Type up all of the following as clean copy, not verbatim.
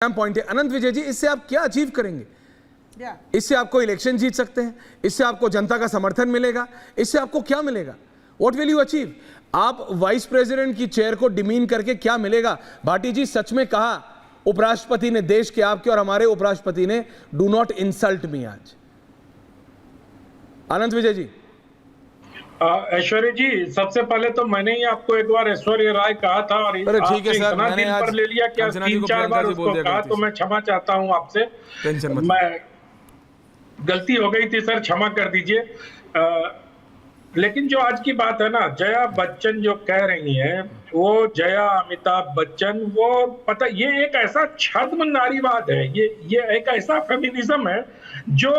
Point है। अनंत विजय जी, इससे आप क्या अचीव करेंगे? इससे आपको इलेक्शन जीत सकते हैं, इससे आपको जनता का समर्थन मिलेगा, इससे आपको क्या मिलेगा? What will you achieve? आप वाइस प्रेसिडेंट की चेयर को डिमीन करके क्या मिलेगा? भाटी जी, सच में कहा उपराष्ट्रपति ने, देश के आपके और हमारे उपराष्ट्रपति ने, डू नॉट इंसल्ट मी आज। अनंत विजय जी। ऐश्वर्य जी, सबसे पहले तो मैंने ही आपको एक बार ऐश्वर्य राय कहा था और ठीक है सर, इतना दिल पर ले लिया कि 3-4 बार उसको कहा, तो मैं क्षमा चाहता हूं आपसे। मैं गलती हो गई थी सर, क्षमा कर दीजिए। लेकिन जो आज की बात है ना, जया बच्चन जो कह रही हैं, वो जया अमिताभ बच्चन, वो पता, ये एक ऐसा छद्म नारीवाद है, ये एक ऐसा फेमिनिज्म है जो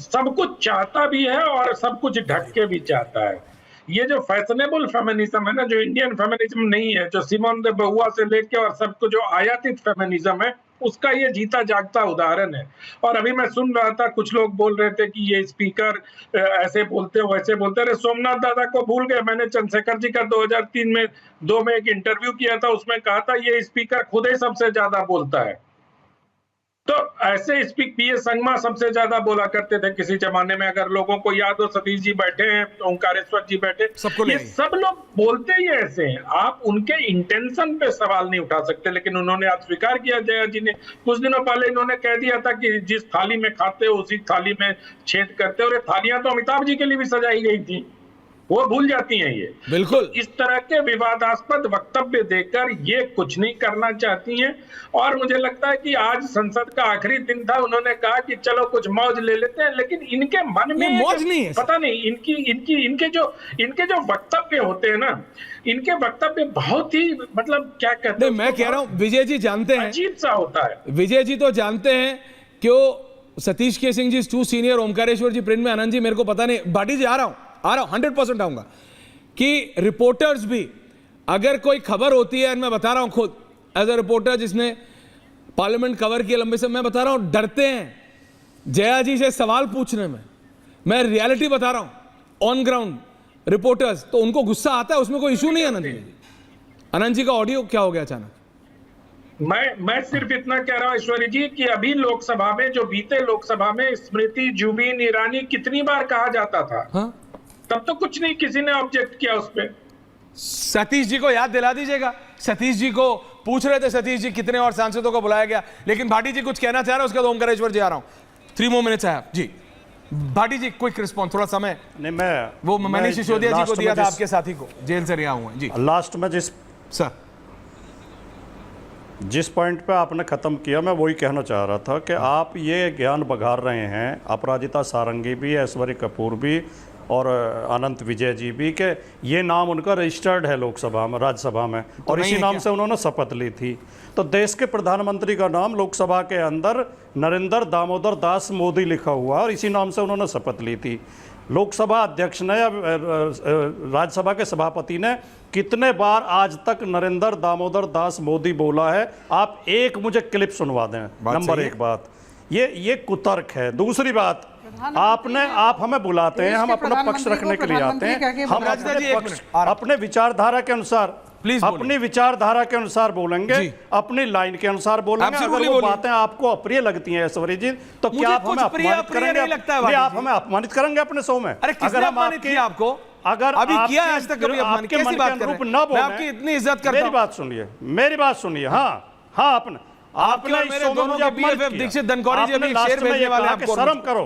सब कुछ चाहता भी है और सब कुछ ढक के भी चाहता है। ये जो फैशनेबल फेमिनिज्म है ना, जो इंडियन फेमिनिज्म नहीं है, जो सिमोन दे बहुआ से लेके और सबको जो आयातित फेमिनिज्म है, उसका ये जीता जागता उदाहरण है। और अभी मैं सुन रहा था, कुछ लोग बोल रहे थे कि ये स्पीकर ऐसे बोलते वैसे बोलते। अरे सोमनाथ दादा को भूल गए? मैंने चंद्रशेखर जी का 2003 में एक इंटरव्यू किया था, उसमें कहा था ये स्पीकर खुद ही सबसे ज्यादा बोलता है। तो ऐसे पीए संगमा सबसे ज्यादा बोला करते थे किसी जमाने में, अगर लोगों को याद हो। सतीश जी बैठे हैं, ओंकारेश्वर जी बैठे, ये सब लोग बोलते ही ऐसे हैं। आप उनके इंटेंशन पे सवाल नहीं उठा सकते, लेकिन उन्होंने आज स्वीकार किया। जया जी ने कुछ दिनों पहले इन्होंने कह दिया था कि जिस थाली में खाते हो उसी थाली में छेद करते हो। और थालियां तो अमिताभ जी के लिए भी सजाई गई थी, वो भूल जाती हैं ये। बिल्कुल इस तरह के विवादास्पद वक्तव्य देकर ये कुछ नहीं करना चाहती हैं। और मुझे लगता है कि आज संसद का आखिरी दिन था, उन्होंने कहा कि चलो कुछ मौज ले लेते हैं, लेकिन इनके मन में मौज नहीं है, पता नहीं, इनके जो वक्तव्य होते हैं ना, इनके वक्तव्य बहुत ही, मतलब क्या कहते हैं, मैं कह रहा हूं विजय जी जानते हैं, अजीब सा होता है। विजय जी तो जानते हैं क्यों Satish K Singh ji too senior, Omkareshwar ji print में, आनंद जी मेरे को पता नहीं। भाटी जी आ रहा हूं 100% आऊंगा कि रिपोर्टर्स भी, अगर कोई खबर होती है, मैं बता रहा हूं खुद एज अ रिपोर्टर जिसने पार्लियामेंट कवर किया लंबे समय, मैं बता रहा हूं डरते हैं जया जी से सवाल पूछने में। मैं रियलिटी बता रहा हूं, ऑन ग्राउंड रिपोर्टर्स, तो उनको गुस्सा आता है, उसमें कोई इशू नहीं है। अनंत जी का ऑडियो क्या हो गया अचानक? मैं सिर्फ इतना कह रहा हूं ऐश्वर्य जी कि अभी लोकसभा में, जो बीते लोकसभा में स्मृति जुबिन ईरानी कितनी बार कहा जाता था, हाँ? तब तो कुछ नहीं, किसी ने ऑब्जेक्ट किया उस पर। सतीश जी को याद दिला दीजिएगा, सतीश जी को पूछ रहे थे सतीश जी कितने और सांसदों को बुलाया गया। लेकिन भाटी जी कुछ कहना चाह रहे हैं, उसके बाद ओमकारेश्वर जी आ रहा हूं। 3 more minutes है जी। भाटी जी क्विक रिस्पॉन्स, थोड़ा समय नहीं। मैंने सिसोदिया जी को दिया था, आपके साथी को, जेल से रिहा हुए हैं जी। लास्ट में जिस पॉइंट पे आपने ख़त्म किया, मैं वही कहना चाह रहा था कि आप ये ज्ञान बघार रहे हैं, अपराजिता सारंगी भी, ऐश्वर्य कपूर भी और अनंत विजय जी भी, के ये नाम उनका रजिस्टर्ड है लोकसभा में, राज्यसभा में, और इसी नाम से उन्होंने शपथ ली थी। तो देश के प्रधानमंत्री का नाम लोकसभा के अंदर नरेंद्र दामोदर दास मोदी लिखा हुआ, और इसी नाम से उन्होंने शपथ ली थी। लोकसभा अध्यक्ष ने या राज्यसभा के सभापति ने कितने बार आज तक नरेंद्र दामोदर दास मोदी बोला है? आप एक मुझे क्लिप सुनवा दें। नंबर 1 बात ये कुतर्क है। दूसरी बात, आप हमें बुलाते हैं, हम अपना पक्ष रखने के लिए आते हैं, हम अपने विचारधारा के अनुसार, अपनी विचारधारा के अनुसार बोलेंगे, अपनी लाइन के अनुसार बोलेंगे। अगर वो बातें आपको अप्रिय लगती हैं ऐश्वर्य जी, तो क्या आप हमें अपमानित करेंगे? आप हमें अपमानित करेंगे अपने शो में? अगर हम आपको अगर अभी किया आज तक कभी अपमान, कैसी बात कर रहे हैं? मैं आपकी इतनी इज्जत करता हूं। मेरी बात सुनिए। हाँ आपने मेरे दोनों के बीएफएफ दीक्षित धनखौरी जी अभी शेर भेजने वाले हैं आपको। शर्म करो।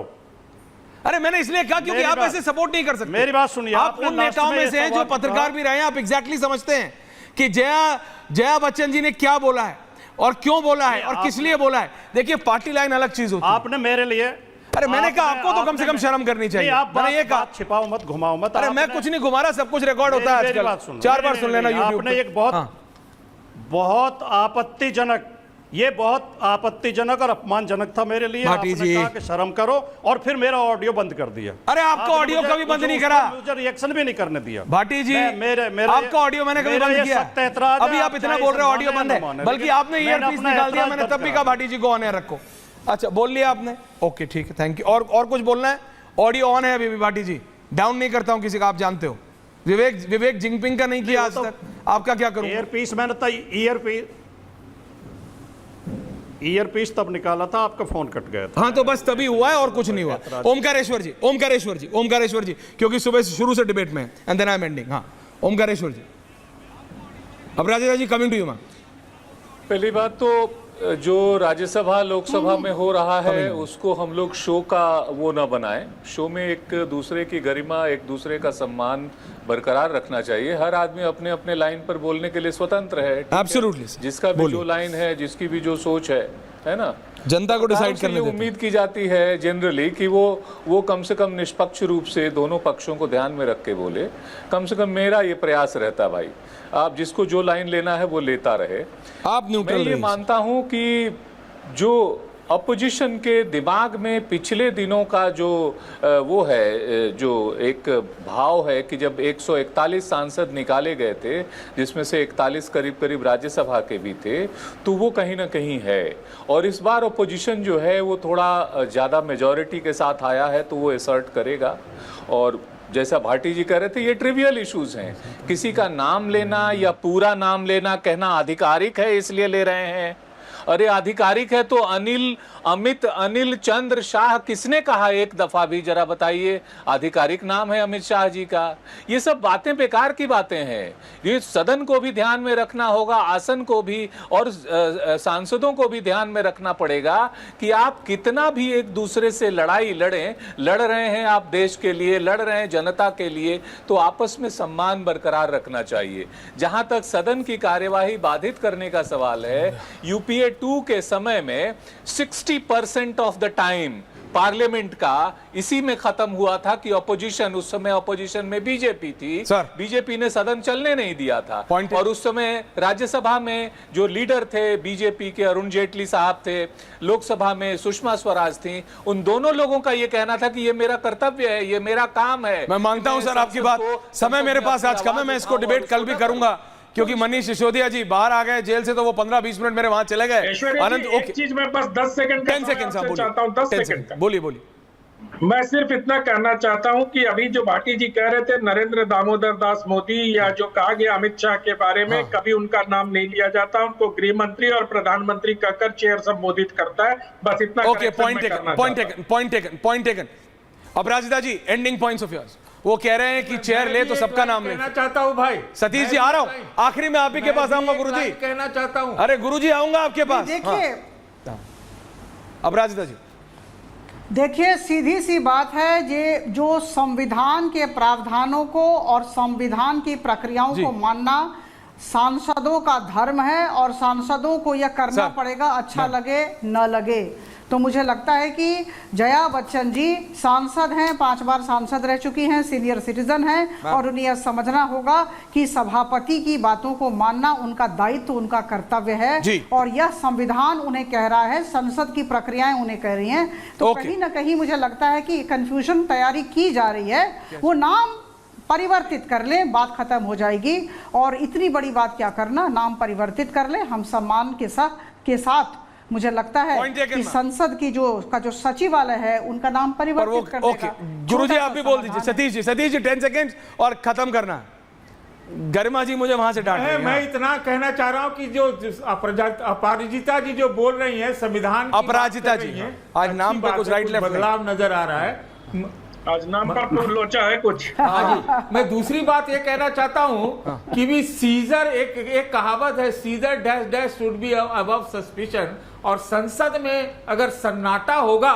अरे मैंने इसलिए कहा क्योंकि आप ऐसे सपोर्ट नहीं कर सकते। मेरी बात सुनिए। आप उन नेताओं में से हैं जो पत्रकार भी रहे हैं, आप एग्जैक्टली समझते हैं कि जया बच्चन जी ने क्या बोला है और क्यों बोला है और किस लिए बोला है। देखिए, पार्टी लाइन अलग चीज होती है। आपने मेरे लिए, अरे मैंने कहा आपको तो कम से कम शर्म करनी चाहिए। मैंने ये कहा छिपाओ मत, घुमाओ मत। अरे मैं कुछ नहीं घुमा रहा, सब कुछ रिकॉर्ड होता है आजकल, 4 बार सुन लेना यूट्यूब पे। एक बहुत आपत्तिजनक, ये बहुत आपत्तिजनक और अपमानजनक था मेरे लिए। आपने कहा कि शर्म करो, और फिर मेरा ऑडियो बंद कर दिया। अरे आपका ऑडियो कभी बंद नहीं करा, मुझे रिएक्शन भी नहीं करने दिया। भाटी जी, आपका ऑडियो मैंने कभी बंद किया? अभी आप इतना बोल रहे हो ऑडियो बंद है, बल्कि आपने ईयरपीस निकाल दिया, मैंने तब भी कहा भाटी जी को ऑन एयर रखो। अच्छा, बोल लिया आपने, ओके ठीक है, थैंक यू। और कुछ बोलना है? ऑडियो ऑन है अभी भी भाटी जी, डाउन नहीं करता हूं किसी का, आप जानते हो। विवेक जिंगपिंग का नहीं किया आज तक, आपका क्या करूं? ईयरपीस मैंने तो ईयरपीस ईयरपीस तब निकाला था, आपका फोन कट गया था। हाँ तो बस तभी हुआ है और कुछ नहीं हुआ। ओमकारेश्वर जी, ओमकारेश्वर जी, ओमकारेश्वर जी, क्योंकि सुबह से शुरू से डिबेट में है, and then I am ending. हाँ Omkareshwar ji, Aparajita ji coming to you ma'am. पहली बात तो जो राज्यसभा लोकसभा में हो रहा है उसको हम लोग शो का वो ना बनाएं। शो में एक दूसरे की गरिमा, एक दूसरे का सम्मान बरकरार रखना चाहिए। हर आदमी अपने अपने लाइन पर बोलने के लिए स्वतंत्र है। एब्सोल्युटली, जिसका भी जो लाइन है, जिसकी भी जो सोच है ना, जनता को डिसाइड करने देते हैं। उम्मीद की जाती है जनरली कि वो कम से कम निष्पक्ष रूप से दोनों पक्षों को ध्यान में रख के बोले। कम से कम मेरा ये प्रयास रहता है भाई, आप जिसको जो लाइन लेना है वो लेता रहे। आप न्यूट्रल मैं ये रहिए। मानता हूं कि जो अपोजिशन के दिमाग में पिछले दिनों का जो वो है, जो एक भाव है कि जब 141 सांसद निकाले गए थे, जिसमें से 41 करीब करीब राज्यसभा के भी थे, तो वो कहीं ना कहीं है। और इस बार अपोजिशन जो है वो थोड़ा ज़्यादा मेजॉरिटी के साथ आया है, तो वो असर्ट करेगा। और जैसा भाटी जी कह रहे थे, ये ट्रिवियल इश्यूज हैं। किसी का नाम लेना या पूरा नाम लेना, कहना आधिकारिक है इसलिए ले रहे हैं। अरे आधिकारिक है तो अनिल चंद्र शाह किसने कहा एक दफा भी? जरा बताइए। आधिकारिक नाम है अमित शाह जी का। ये सब बातें बेकार की बातें हैं। ये सदन को भी ध्यान में रखना होगा, आसन को भी और सांसदों को भी ध्यान में रखना पड़ेगा कि आप कितना भी एक दूसरे से लड़ रहे हैं, आप देश के लिए लड़ रहे हैं, जनता के लिए, तो आपस में सम्मान बरकरार रखना चाहिए। जहां तक सदन की कार्यवाही बाधित करने का सवाल है, यूपीए 2 के समय में 60% ऑफ द टाइम पार्लियामेंट का इसी में खत्म हुआ था कि अपोजिशन, उस समय अपोजिशन में बीजेपी थी, बीजेपी ने सदन चलने नहीं दिया था। और उस समय राज्यसभा में जो लीडर थे बीजेपी के, अरुण जेटली साहब थे, लोकसभा में सुषमा स्वराज थी, उन दोनों लोगों का ये कहना था कि ये मेरा कर्तव्य है, ये मेरा काम है। मैं मानता हूं सर आपकी बात। समय मेरे पास आज कम है, मैं इसको डिबेट कल भी करूंगा, क्योंकि मनीष सिसोदिया जी बाहर आ गए जेल से, तो वो 15-20 मिनट मेरे वहां चले गए। आनंद, एक चीज मैं बस 10 सेकंड का 10 सेकंड चाहता हूं, 10 सेकंड। बोलिए। मैं सिर्फ इतना कहना चाहता हूं कि अभी जो भाटी जी कह रहे थे नरेंद्र दामोदर दास मोदी, या जो कहा गया अमित शाह के बारे में, कभी उनका नाम नहीं लिया जाता। उनको गृह मंत्री और प्रधानमंत्री कहकर चेयर संबोधित करता है। बस इतना। Okay, point taken. Aparajita ji, ending points of yours. वो कह रहे हैं कि चेयर ले तो सबका नाम ले। कहना चाहता हूं भाई, सतीश जी आ रहा हूं, आखिरी में आप ही के पास आऊंगा गुरुजी। कहना चाहता हूं। अरे गुरुजी आऊंगा आपके पास। देखिए, अपराजिता जी देखिए, सीधी सी बात है, ये जो संविधान के प्रावधानों को और संविधान की प्रक्रियाओं को मानना सांसदों का धर्म है, और सांसदों को यह करना पड़ेगा, अच्छा लगे न लगे। तो मुझे लगता है कि जया बच्चन जी सांसद हैं, 5 बार सांसद रह चुकी हैं, सीनियर सिटीजन हैं, और उन्हें यह समझना होगा कि सभापति की बातों को मानना उनका दायित्व, उनका कर्तव्य है। और यह संविधान उन्हें कह रहा है, संसद की प्रक्रियाएं उन्हें कह रही हैं। तो कहीं ना कहीं मुझे लगता है कि कंफ्यूजन तैयारी की जा रही है। वो नाम परिवर्तित कर लें, बात खत्म हो जाएगी। और इतनी बड़ी बात क्या करना, नाम परिवर्तित कर लें। हम सम्मान के साथ मुझे लगता है कि संसद की जो सचिवालय है उनका नाम परिवर्तित कर देगा। गुरुजी आप भी बोल दीजिए। सतीश जी 10 सेकंड्स और खत्म करना है। गरिमा जी मुझे वहां से डांट रही हैं। मैं इतना कहना चाह रहा हूं कि जो अपराजिता जी जो बोल रही हैं, संविधान अपराजिता जी, आज नाम पर कुछ राइट लेफ्ट बदलाव नजर आ रहा है। आज नाम पर तो लोचा है कुछ। मैं दूसरी बात ये कहना चाहता हूं कि भी सीजर, एक कहावत है, Caesar dash dash should be above suspicion. और संसद में अगर सन्नाटा होगा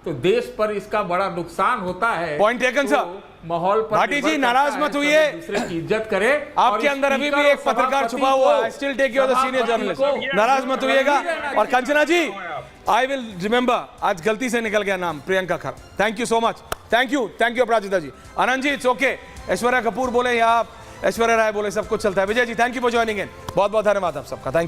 तो देश पर इसका बड़ा नुकसान होता है। Point taken sir. माहौल पर भाटी जी नाराज मत हुइए, दूसरे की इज्जत करे। आपके अंदर अभी भी एक पत्रकार छुपा हुआ है। Still take you the senior journalist. नाराज मत होइएगा। और Kanchana ji, I will remember, आज गलती से निकल गया नाम, Priyanka Khar. Thank you so much. Thank you Aparajita ji. Anand ji it's okay. Aishwarya Kapoor बोले या ऐश्वर्या राय बोले, सब कुछ चलता है। Vijay ji thank you for joining in. बहुत बहुत धन्यवाद आप सबका। Thank you.